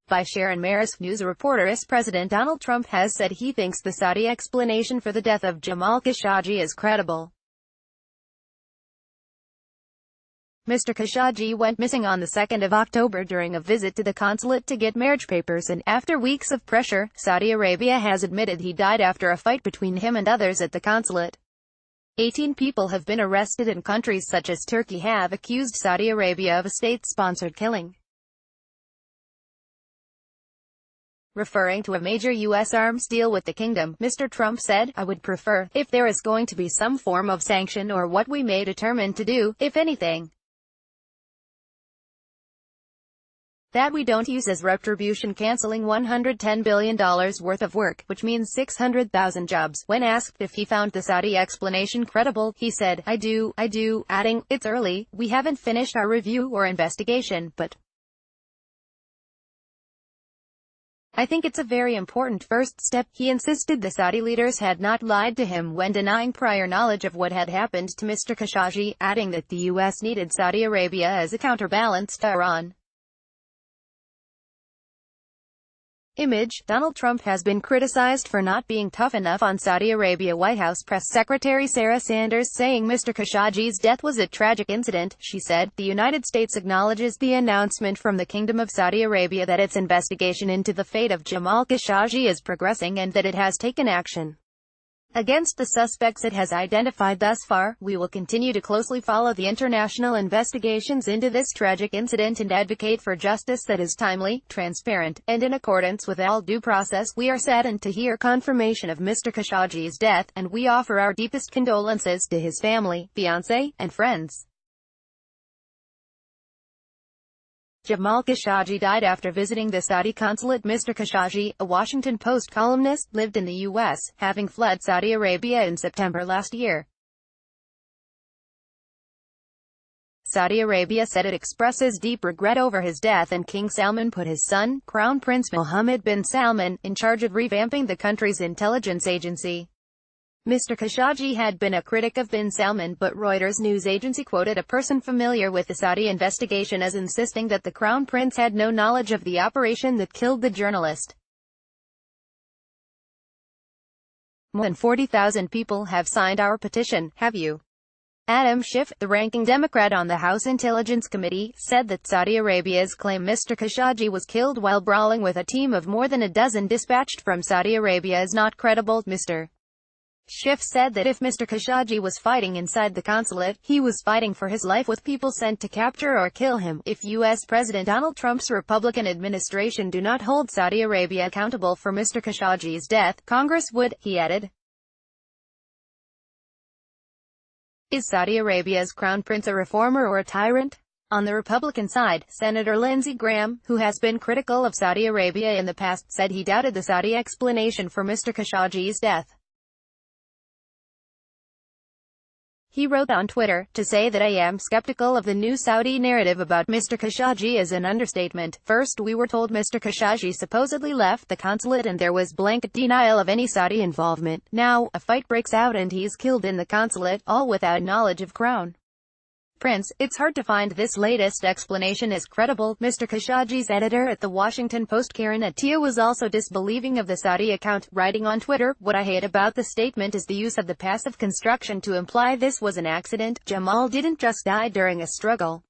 By Sharon Maris, news reporter. President Donald Trump has said he thinks the Saudi explanation for the death of Jamal Khashoggi is credible. Mr. Khashoggi went missing on the 2nd of October during a visit to the consulate to get marriage papers, and after weeks of pressure, Saudi Arabia has admitted he died after a fight between him and others at the consulate. 18 people have been arrested, and countries such as Turkey have accused Saudi Arabia of a state-sponsored killing. Referring to a major U.S. arms deal with the kingdom, Mr. Trump said, "I would prefer, if there is going to be some form of sanction or what we may determine to do, if anything, that we don't use as retribution canceling $110 billion worth of work, which means 600,000 jobs." When asked if he found the Saudi explanation credible, he said, I do, adding, "It's early, we haven't finished our review or investigation, but I think it's a very important first step." He insisted the Saudi leaders had not lied to him when denying prior knowledge of what had happened to Mr. Khashoggi, adding that the U.S. needed Saudi Arabia as a counterbalance to Iran. Image. Donald Trump has been criticized for not being tough enough on Saudi Arabia. White House Press Secretary Sarah Sanders saying Mr. Khashoggi's death was a tragic incident. She said, "The United States acknowledges the announcement from the Kingdom of Saudi Arabia that its investigation into the fate of Jamal Khashoggi is progressing and that it has taken action against the suspects it has identified thus far. We will continue to closely follow the international investigations into this tragic incident and advocate for justice that is timely, transparent, and in accordance with all due process. We are saddened to hear confirmation of Mr. Khashoggi's death, and we offer our deepest condolences to his family, fiancé, and friends." Jamal Khashoggi died after visiting the Saudi consulate. Mr. Khashoggi, a Washington Post columnist, lived in the U.S., having fled Saudi Arabia in September last year. Saudi Arabia said it expresses deep regret over his death, and King Salman put his son, Crown Prince Mohammed bin Salman, in charge of revamping the country's intelligence agency. Mr. Khashoggi had been a critic of bin Salman, but Reuters news agency quoted a person familiar with the Saudi investigation as insisting that the Crown Prince had no knowledge of the operation that killed the journalist. More than 40,000 people have signed our petition, have you? Adam Schiff, the ranking Democrat on the House Intelligence Committee, said that Saudi Arabia's claim Mr. Khashoggi was killed while brawling with a team of more than a dozen dispatched from Saudi Arabia is not credible. Mr. Schiff said that if Mr. Khashoggi was fighting inside the consulate, he was fighting for his life with people sent to capture or kill him. If U.S. President Donald Trump's Republican administration do not hold Saudi Arabia accountable for Mr. Khashoggi's death, Congress would, he added. Is Saudi Arabia's Crown Prince a reformer or a tyrant? On the Republican side, Senator Lindsey Graham, who has been critical of Saudi Arabia in the past, said he doubted the Saudi explanation for Mr. Khashoggi's death. He wrote on Twitter, "To say that I am skeptical of the new Saudi narrative about Mr. Khashoggi is an understatement. First, we were told Mr. Khashoggi supposedly left the consulate and there was blanket denial of any Saudi involvement. Now, a fight breaks out and he's killed in the consulate, all without knowledge of Crown Prince. It's hard to find this latest explanation as credible." Mr. Khashoggi's editor at The Washington Post, Karen Attiah, was also disbelieving of the Saudi account, writing on Twitter, "What I hate about the statement is the use of the passive construction to imply this was an accident. Jamal didn't just die during a struggle.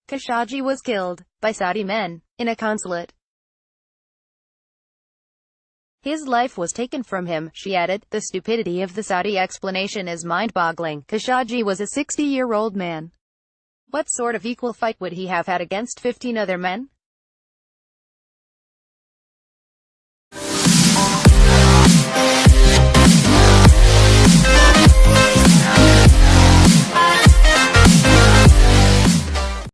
Khashoggi was killed by Saudi men in a consulate. His life was taken from him," she added. "The stupidity of the Saudi explanation is mind-boggling. Khashoggi was a 60-year-old man. What sort of equal fight would he have had against 15 other men?